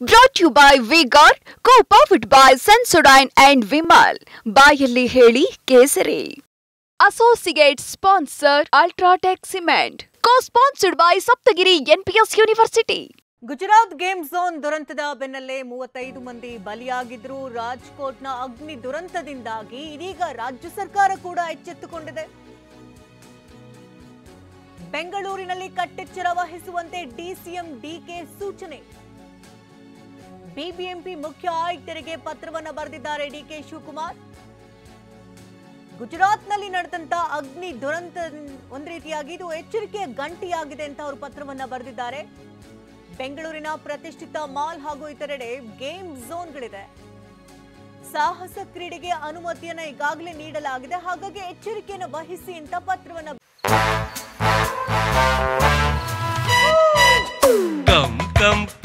Brought to you by V-Guard, co-powered by Sensodyne and Vimal. ಬಾಯಲ್ಲಿ ಹೇಳಿ ಕೇಸರಿ. Associate sponsor Ultratech Cement. Co-sponsored by Saptagiri NPS University. Gujarat game zone ದುರಂತದ ಬೆನ್ನಲ್ಲೇ 35 ಮಂದಿ ಬಲಿಯಾಗಿದ್ರು. ರಾಜ್ಕೋಟ್ನ ಅಗ್ನಿ ದುರಂತದಿಂದಾಗಿ ಇದೀಗ ರಾಜ್ಯ ಸರ್ಕಾರ ಕೂಡ ಎಚ್ಚೆತ್ತುಕೊಂಡಿದೆ. ಬೆಂಗಳೂರಿನಲ್ಲಿ ಕಟ್ಟೆಚ್ಚರ ವಹಿಸುವಂತೆ ಡಿಸಿಎಂ ಡಿಕೆ ಸೂಚನೆ. ಬಿಬಿಎಂಪಿ ಮುಖ್ಯ ಆಯುಕ್ತರಿಗೆ ಪತ್ರವನ್ನು ಬರೆದಿದ್ದಾರೆ ಡಿಕೆ ಶಿವಕುಮಾರ್. ಗುಜರಾತ್ನಲ್ಲಿ ನಡೆದಂತ ಅಗ್ನಿ ದುರಂತ ಒಂದು ರೀತಿಯಾಗಿ ಇದು ಎಚ್ಚರಿಕೆಯ ಗಂಟೆಯಾಗಿದೆ ಅಂತ ಅವರು ಪತ್ರವನ್ನು ಬರೆದಿದ್ದಾರೆ. ಬೆಂಗಳೂರಿನ ಪ್ರತಿಷ್ಠಿತ ಮಾಲ್ ಹಾಗೂ ಇತರೆಡೆ ಗೇಮ್ ಝೋನ್ಗಳಿದೆ. ಸಾಹಸ ಕ್ರೀಡೆಗೆ ಅನುಮತಿಯನ್ನು ಈಗಾಗಲೇ ನೀಡಲಾಗಿದೆ. ಹಾಗಾಗಿ ಎಚ್ಚರಿಕೆಯನ್ನು ವಹಿಸಿ ಅಂತ ಪತ್ರವನ್ನು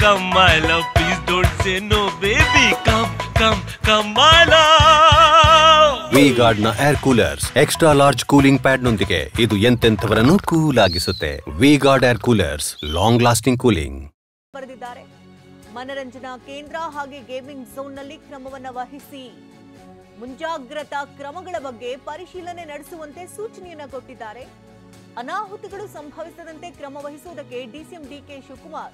Come, my love, please don't say no, baby. Come, my love. V-Guard ನ air coolers extra large cooling pad ನೊಂದಿಗೆ ಇದು ಎಂತೆಂಥವರನ್ನು ಕೂಲ್ ಆಗಿಸುತ್ತೆ. V-Guard air coolers, long lasting cooling. ಬರೆದಿದ್ದಾರೆ. ಮನರಂಜನಾ ಕೇಂದ್ರ ಹಾಗೆ ಗೇಮಿಂಗ್ ಝೋನ್ ನಲ್ಲಿ ಕ್ರಮವನ್ನು ವಹಿಸಿ ಮುಂಜಾಗ್ರತಾ ಕ್ರಮಗಳ ಬಗ್ಗೆ ಪರಿಶೀಲನೆ ನಡೆಸುವಂತೆ ಸೂಚನೆಯನ್ನ ಕೊಟ್ಟಿದ್ದಾರೆ. ಅನಾಹುತಗಳು ಸಂಭವಿಸದಂತೆ ಕ್ರಮ ವಹಿಸುವುದಕ್ಕೆ ಡಿಸಿಎಂ ಡಿಕೆ ಶಿವಕುಮಾರ್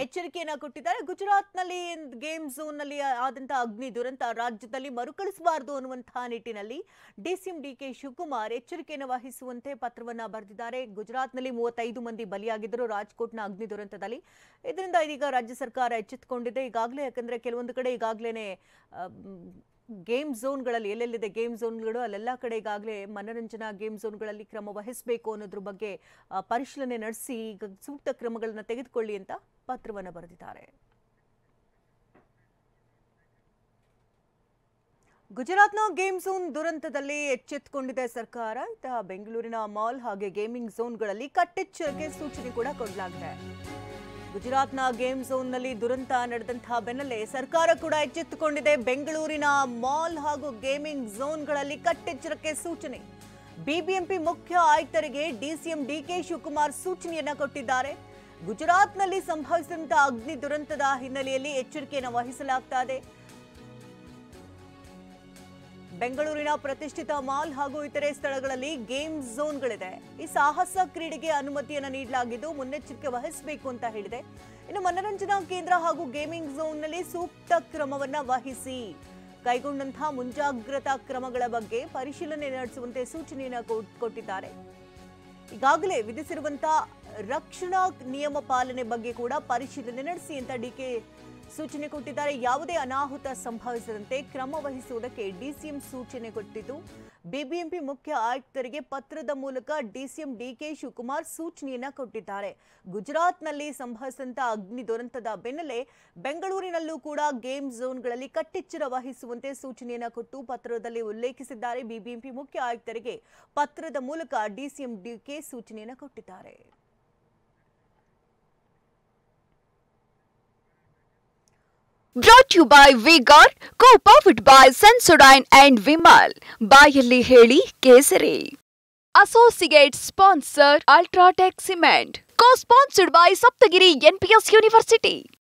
ಎಚ್ಚರಿಕೆಯನ್ನ ಕೊಟ್ಟಿದ್ದಾರೆ. ಗುಜರಾತ್ನಲ್ಲಿ ಗೇಮ್ ಝೋನ್ ನಲ್ಲಿ ಆದಂತಹ ಅಗ್ನಿ ದುರಂತ ರಾಜ್ಯದಲ್ಲಿ ಮರುಕಳಿಸಬಾರದು ಅನ್ನುವಂತಹ ನಿಟ್ಟಿನಲ್ಲಿ ಡಿಸಿಎಂ ಡಿಕೆ ಶಿವಕುಮಾರ್ ಎಚ್ಚರಿಕೆಯನ್ನು ವಹಿಸುವಂತೆ ಪತ್ರವನ್ನ ಬರೆದಿದ್ದಾರೆ. ಗುಜರಾತ್ನಲ್ಲಿ 35 ಮಂದಿ ಬಲಿಯಾಗಿದ್ದರು ರಾಜ್ಕೋಟ್ನ ಅಗ್ನಿ ದುರಂತದಲ್ಲಿ. ಇದರಿಂದ ಇದೀಗ ರಾಜ್ಯ ಸರ್ಕಾರ ಎಚ್ಚೆತ್ತುಕೊಂಡಿದೆ. ಈಗಾಗಲೇ ಯಾಕಂದ್ರೆ ಕೆಲವೊಂದು ಕಡೆ ಈಗಾಗಲೇ ಗೇಮ್ ಝೋನ್ಗಳಲ್ಲಿ ಎಲ್ಲೆಲ್ಲಿದೆ ಗೇಮ್ ಝೋನ್ಗಳು ಅಲ್ಲೆಲ್ಲ ಕಡೆ ಈಗಾಗಲೇ ಮನರಂಜನಾ ಗೇಮ್ ಝೋನ್ಗಳಲ್ಲಿ ಕ್ರಮ ವಹಿಸಬೇಕು ಅನ್ನೋದ್ರ ಬಗ್ಗೆ ಪರಿಶೀಲನೆ ನಡೆಸಿ ಈಗ ಸೂಕ್ತ ಕ್ರಮಗಳನ್ನು ತೆಗೆದುಕೊಳ್ಳಿ ಅಂತ ಪತ್ರವನ್ನು ಬರೆದಿದ್ದಾರೆ. ಗುಜರಾತ್ನ ಗೇಮ್ ಝೋನ್ ದುರಂತದಲ್ಲಿ ಎಚ್ಚೆತ್ತುಕೊಂಡಿದೆ ಸರ್ಕಾರ. ಬೆಂಗಳೂರಿನ ಮಾಲ್ ಹಾಗೆ ಗೇಮಿಂಗ್ ಝೋನ್ಗಳಲ್ಲಿ ಕಟ್ಟೆಚ್ಚರಕ್ಕೆ ಸೂಚನೆ ಕೂಡ ಕೊಡಲಾಗಿದೆ. ಗುಜರಾತ್ನ ಗೇಮ್ ಝೋನ್ನಲ್ಲಿ ದುರಂತ ನಡೆದಂತಹ ಬೆನ್ನಲ್ಲೇ ಸರ್ಕಾರ ಕೂಡ ಎಚ್ಚೆತ್ತುಕೊಂಡಿದೆ. ಬೆಂಗಳೂರಿನ ಮಾಲ್ ಹಾಗೂ ಗೇಮಿಂಗ್ ಝೋನ್ಗಳಲ್ಲಿ ಕಟ್ಟೆಚ್ಚರಕ್ಕೆ ಸೂಚನೆ. ಬಿಬಿಎಂಪಿ ಮುಖ್ಯ ಆಯುಕ್ತರಿಗೆ ಡಿಸಿಎಂ ಡಿಕೆ ಶಿವಕುಮಾರ್ ಸೂಚನೆಯನ್ನ ಕೊಟ್ಟಿದ್ದಾರೆ. ಗುಜರಾತ್ನಲ್ಲಿ ಸಂಭವಿಸಿದಂತಹ ಅಗ್ನಿ ದುರಂತದ ಹಿನ್ನೆಲೆಯಲ್ಲಿ ಎಚ್ಚರಿಕೆಯನ್ನು ವಹಿಸಲಾಗ್ತಾ ಇದೆ. ಬೆಂಗಳೂರಿನ ಪ್ರತಿಷ್ಠಿತ ಮಾಲ್ ಹಾಗೂ ಇತರೆ ಸ್ಥಳಗಳಲ್ಲಿ ಗೇಮ್ ಝೋನ್ಗಳಿದೆ. ಈ ಸಾಹಸ ಕ್ರೀಡೆಗೆ ಅನುಮತಿಯನ್ನು ನೀಡಲಾಗಿದ್ದು ಮುನ್ನೆಚ್ಚರಿಕೆ ವಹಿಸಬೇಕು ಅಂತ ಹೇಳಿದೆ. ಇನ್ನು ಮನರಂಜನಾ ಕೇಂದ್ರ ಹಾಗೂ ಗೇಮಿಂಗ್ ಝೋನ್ನಲ್ಲಿ ಸೂಕ್ತ ಕ್ರಮವನ್ನ ವಹಿಸಿ ಕೈಗೊಂಡಂತಹ ಮುಂಜಾಗ್ರತಾ ಕ್ರಮಗಳ ಬಗ್ಗೆ ಪರಿಶೀಲನೆ ನಡೆಸುವಂತೆ ಸೂಚನೆಯನ್ನು ಕೊಟ್ಟಿದ್ದಾರೆ. ಈಗಾಗಲೇ ವಿಧಿಸಿರುವಂತಹ ರಕ್ಷಣಾ ನಿಯಮ ಪಾಲನೆ ಬಗ್ಗೆ ಕೂಡ ಪರಿಶೀಲನೆ ನಡೆಸಿ ಅಂತ ಡಿಕೆ ಸೂಚನೆ ಕೊಟ್ಟಿದ್ದಾರೆ. ಯಾವುದೇ ಅನಾಹುತ ಸಂಭವಿಸದಂತೆ ಕ್ರಮ ವಹಿಸುವುದಕ್ಕೆ ಡಿಸಿಎಂ ಸೂಚನೆ ಕೊಟ್ಟಿದ್ದು ಬಿಬಿಎಂಪಿ ಮುಖ್ಯ ಆಯುಕ್ತರಿಗೆ ಪತ್ರದ ಮೂಲಕ ಡಿಸಿಎಂ ಡಿಕೆ ಶಿವಕುಮಾರ್ ಸೂಚನೆಯನ್ನ ಕೊಟ್ಟಿದ್ದಾರೆ. ಗುಜರಾತ್ನಲ್ಲಿ ಸಂಭವಿಸಿದಂತಹ ಅಗ್ನಿ ದುರಂತದ ಬೆನ್ನಲ್ಲೇ ಬೆಂಗಳೂರಿನಲ್ಲೂ ಕೂಡ ಗೇಮ್ ಝೋನ್ಗಳಲ್ಲಿ ಕಟ್ಟೆಚ್ಚರ ವಹಿಸುವಂತೆ ಸೂಚನೆಯನ್ನ ಕೊಟ್ಟು ಪತ್ರದಲ್ಲಿ ಉಲ್ಲೇಖಿಸಿದ್ದಾರೆ. ಬಿಬಿಎಂಪಿ ಮುಖ್ಯ ಆಯುಕ್ತರಿಗೆ ಪತ್ರದ ಮೂಲಕ ಡಿಸಿಎಂ ಡಿಕೆ ಸೂಚನೆಯನ್ನ ಕೊಟ್ಟಿದ್ದಾರೆ. Brought to you by V-Guard, co-powered by Sensodyne and Vimal. ಬಾಯಲ್ಲಿ ಹೇಳಿ ಕೇಸರಿ. Associate sponsor Ultratech Cement. Co-sponsored by Saptagiri NPS University.